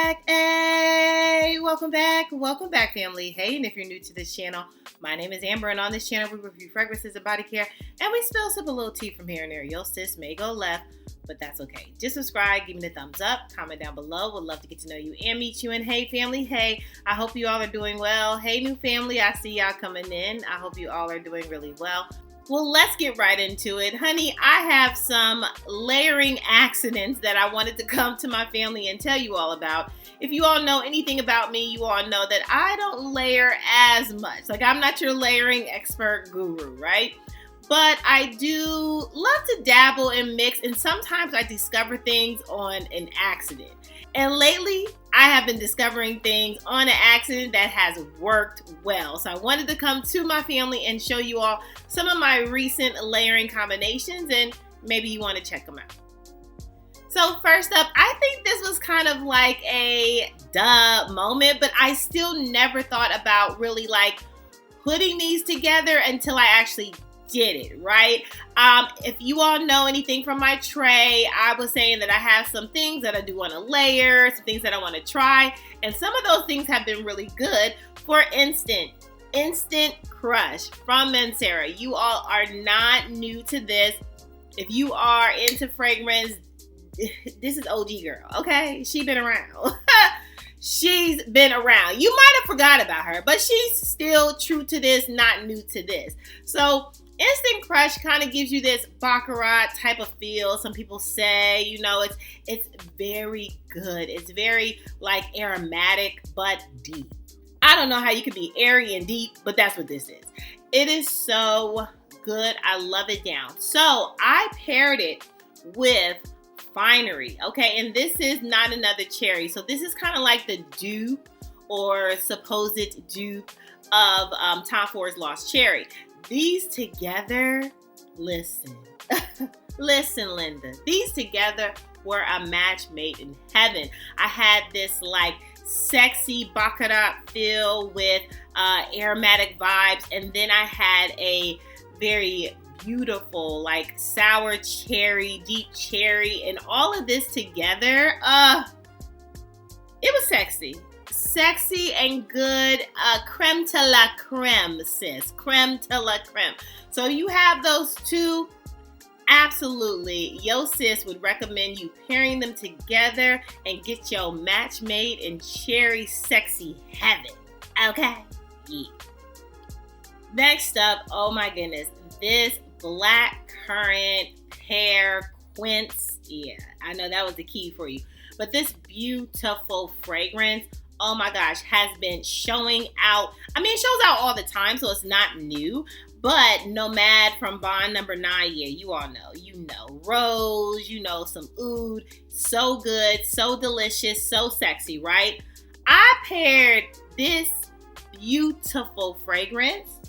back. Hey, welcome back, family. Hey, and if you're new to this channel, my name is Amber, and on this channel, we review fragrances and body care, and we spill sip a little tea from here and there. Yo, sis may go left, but that's okay. Just subscribe, give me the thumbs up, comment down below. Would love to get to know you and meet you. And hey, family, hey, I hope you all are doing well. Hey, new family, I see y'all coming in. I hope you all are doing really well. Well, let's get right into it. Honey, I have some layering accidents that I wanted to come to my family and tell you all about. If you all know anything about me, you all know that I don't layer as much. Like, I'm not your layering expert guru, right? But I do love to dabble and mix, and sometimes I discover things on an accident. And lately, I have been discovering things on an accident that has worked well. So I wanted to come to my family and show you all some of my recent layering combinations, and maybe you want to check them out. So first up, I think this was kind of like a duh moment, but I still never thought about really like putting these together until I actually did it, right? If you all know anything from my tray, I was saying that I have some things that I do want to layer, some things that I want to try, and some of those things have been really good. For instance, Instant Crush from Mancera. You all are not new to this. If you are into fragrance, this is OG girl, okay? She's been around. She's been around. You might have forgot about her, but she's still true to this, not new to this. So Instant Crush kind of gives you this baccarat type of feel. Some people say, you know, it's very good. It's very like aromatic but deep. I don't know how you could be airy and deep, but that's what this is. It is so good. I love it down. So I paired it with Finery, okay? And this is Not Another Cherry. So this is kind of like the dupe or supposed dupe of Tom Ford's Lost Cherry. These together, listen, Linda, these together were a match made in heaven. I had this like sexy baccarat feel with aromatic vibes, and then I had a very beautiful like sour cherry, deep cherry, and all of this together, it was sexy and good. Creme de la creme, sis. Creme de la creme. So you have those two. Absolutely. Yo sis would recommend you pairing them together and get your match made in cherry sexy heaven. Okay? Yeah. Next up, oh my goodness, this black currant pear quince. Yeah, I know that was the key for you. But this beautiful fragrance, oh my gosh, has been showing out. I mean, it shows out all the time, so it's not new. But Nomad from Bond Number 9, yeah, you all know. You know rose, you know some oud. So good, so delicious, so sexy, right? I paired this beautiful fragrance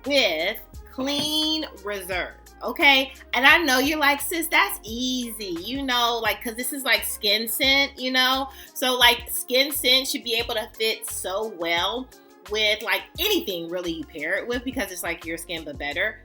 with Clean Reserve, okay? And I know you're like, sis, that's easy, you know, like, because this is like skin scent, you know? So like skin scent should be able to fit so well with like anything really you pair it with, because it's like your skin but better.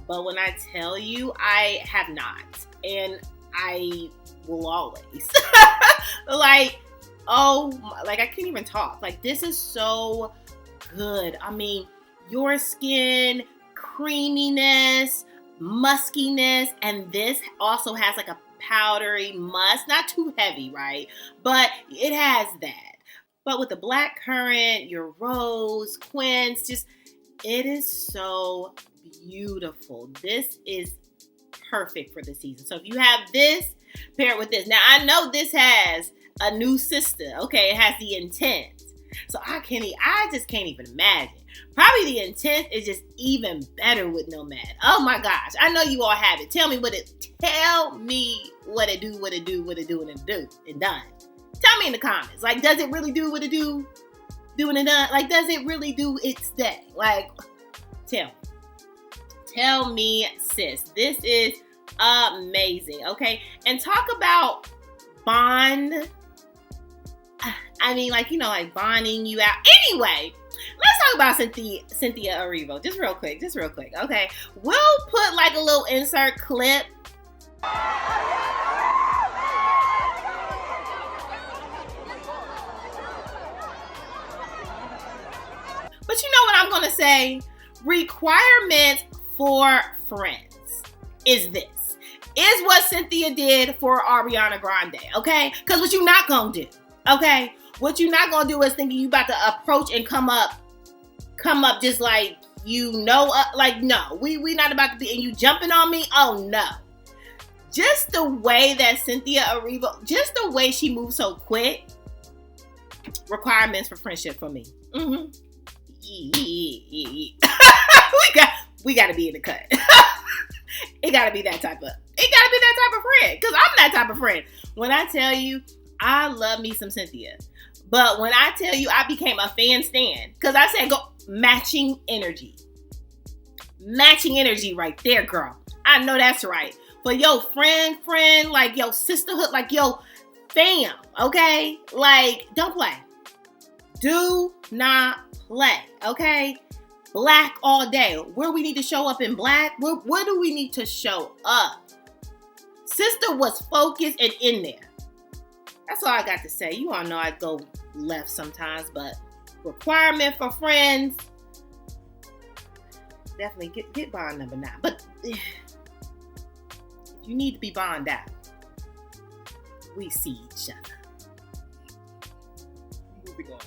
But when I tell you, I have not, and I will always. Like, oh, like I can't even talk. Like, this is so good. I mean, your skin, creaminess, muskiness, and this also has like a powdery musk, not too heavy, right? But it has that. But with the black currant, your rose, quince, just, it is so beautiful. This is perfect for the season. So if you have this, pair it with this. Now, I know this has a new sister. Okay, it has the Intense. So I just can't even imagine. Probably the Intense is just even better with Nomad. Oh my gosh, I know you all have it. Tell me what it do, and done. Tell me in the comments. Like, does it really do what it do, and done? Like, does it really do its thing? Like, tell me, sis. This is amazing, okay? And talk about bond. I mean, like, you know, like bonding you out. Anyway, let's talk about Cynthia Erivo. Just real quick, okay? We'll put like a little insert clip. say requirements for friends is this. Is what Cynthia did for Ariana Grande, okay? Because what you not gonna do, okay? What you not gonna do is thinking you about to approach and come up just like, like, no. We not about to be, and you jumping on me? Oh, no. Just the way that Cynthia Erivo, just the way she moves so quick, requirements for friendship for me. Mm-hmm. we got to be in the cut. It got to be that type of friend. Because I'm that type of friend. When I tell you, I love me some Cynthia. But when I tell you I became a fan stan, because I said go matching energy. Matching energy right there, girl. I know that's right. For your friend, like your sisterhood, like your fam, okay? Like, don't play. Do not play, okay? Black all day. Where we need to show up in black? Where do we need to show up? Sister was focused and in there. That's all I got to say. You all know I go left sometimes, but requirement for friends, definitely get bond number 9. But if you need to be bond out, we see each other. Moving on.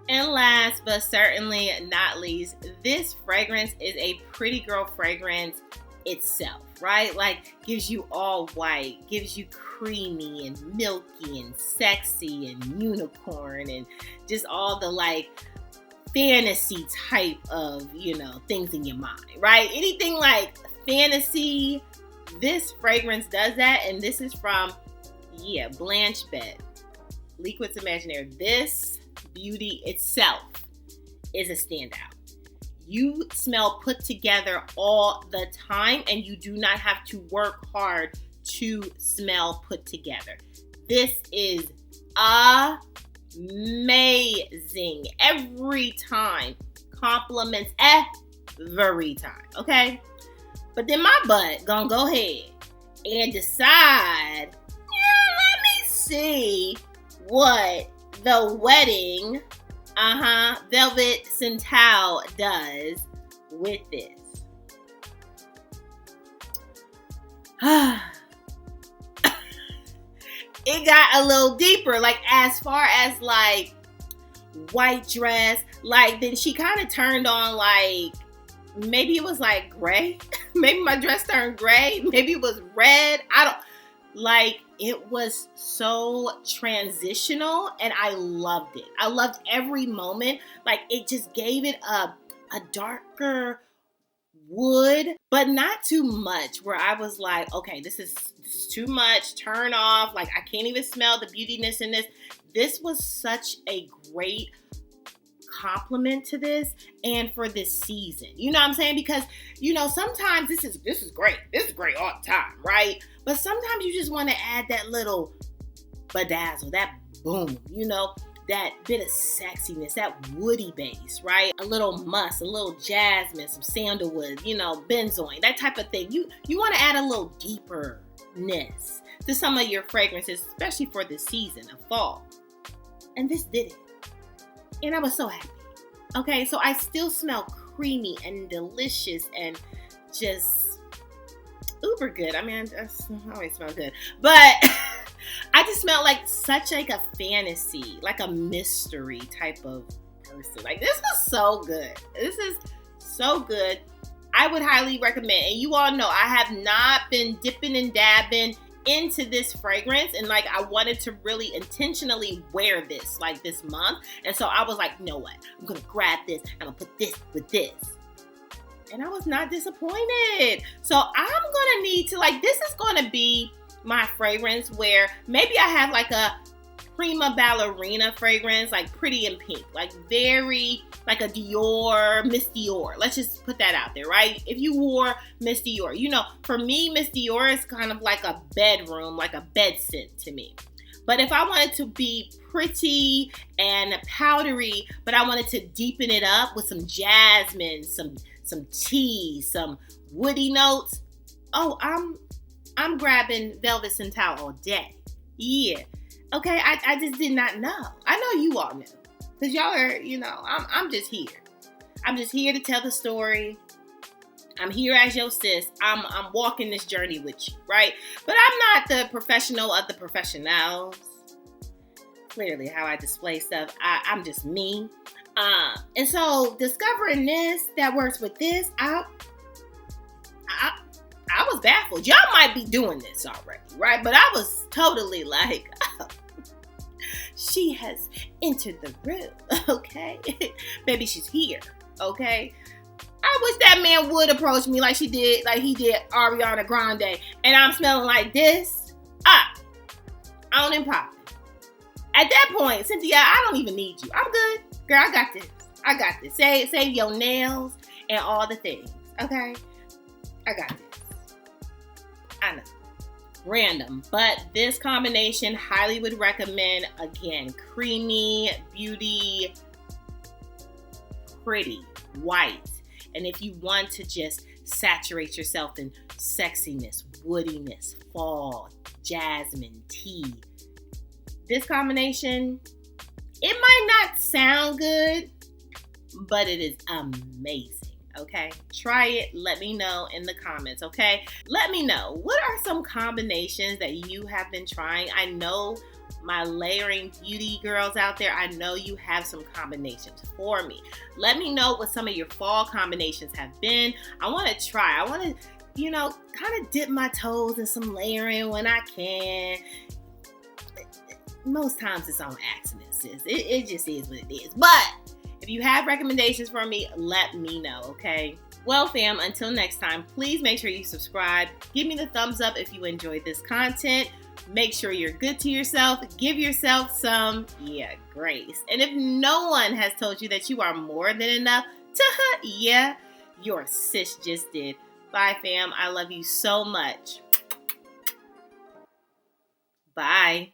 And last but certainly not least, this fragrance is a pretty girl fragrance itself, right? Like, gives you all white, gives you creamy and milky and sexy and unicorn and just all the like fantasy type of, things in your mind, right? Anything like fantasy, this fragrance does that. And this is from, Blanche Bed, Liquids Imaginary. This beauty itself is a standout. You smell put together all the time, and you do not have to work hard to smell put together. This is amazing. Every time. Compliments every time. Okay? But then my butt gonna go ahead and decide, let me see what the wedding Velvet Centau does with this. It got a little deeper, like as far as like white dress, like then she kind of turned on like, maybe it was like gray. Maybe my dress turned gray. Maybe it was red. It was so transitional and I loved it. I loved every moment. Like it just gave it a darker wood, but not too much where I was like, okay, this is too much. Turn off. Like I can't even smell the beautiness in this. This was such a great compliment to this and for this season. You know what I'm saying? Because, sometimes this is great. This is great all the time, right? But sometimes you just want to add that little bedazzle, that boom, that bit of sexiness, that woody base, right? A little musk, a little jasmine, some sandalwood, benzoin, that type of thing. You want to add a little deeperness to some of your fragrances, especially for this season of fall. And this did it. And I was so happy. Okay, so I still smell creamy and delicious and just uber good. I mean, I always smell good. But I just smelled like such like a fantasy, like a mystery type of person. Like this was so good. This is so good. I would highly recommend. And you all know I have not been dipping and dabbing into this fragrance, and like I wanted to really intentionally wear this like this month, and so I was like, you know what, I'm gonna grab this, I'm gonna put this with this, and I was not disappointed. So I'm gonna need to this is gonna be my fragrance where maybe I have like a prima ballerina fragrance, like pretty in pink, like very like a Dior, Miss Dior. Let's just put that out there, right? If you wore Miss Dior, for me, Miss Dior is kind of like a bedroom, like a bed scent to me. But if I wanted to be pretty and powdery, but I wanted to deepen it up with some jasmine, some tea, some woody notes, I'm grabbing Velvet Centau all day. Yeah. Okay, I just did not know. I know you all knew. Because y'all are, I'm just here. I'm just here to tell the story. I'm here as your sis. I'm walking this journey with you, right? But I'm not the professional of the professionals. Clearly, how I display stuff, I'm just me. And so discovering this that works with this, I was baffled. Y'all might be doing this already, right? But I was totally like, oh, she has entered the room, okay? Maybe she's here, okay? I wish that man would approach me like he did Ariana Grande, and I'm smelling like this. On and popping. At that point, Cynthia, I don't even need you. I'm good. Girl, I got this. Save your nails and all the things, okay? I got this. I know. Random, but this combination, highly would recommend. Again, creamy, beauty, pretty, white. And if you want to just saturate yourself in sexiness, woodiness, fall, jasmine, tea, this combination, it might not sound good, but it is amazing, okay? Try it. Let me know in the comments, okay? Let me know, what are some combinations that you have been trying? I know my layering beauty girls out there, I know you have some combinations for me. Let me know what some of your fall combinations have been. I want to try. I want to, kind of dip my toes in some layering when I can. Most times it's on accident, sis. It just is what it is. But if you have recommendations for me, let me know, okay? Well, fam, until next time, please make sure you subscribe. Give me the thumbs up if you enjoyed this content. Make sure you're good to yourself. Give yourself some, grace. And if no one has told you that you are more than enough, your sis just did. Bye, fam. I love you so much. Bye.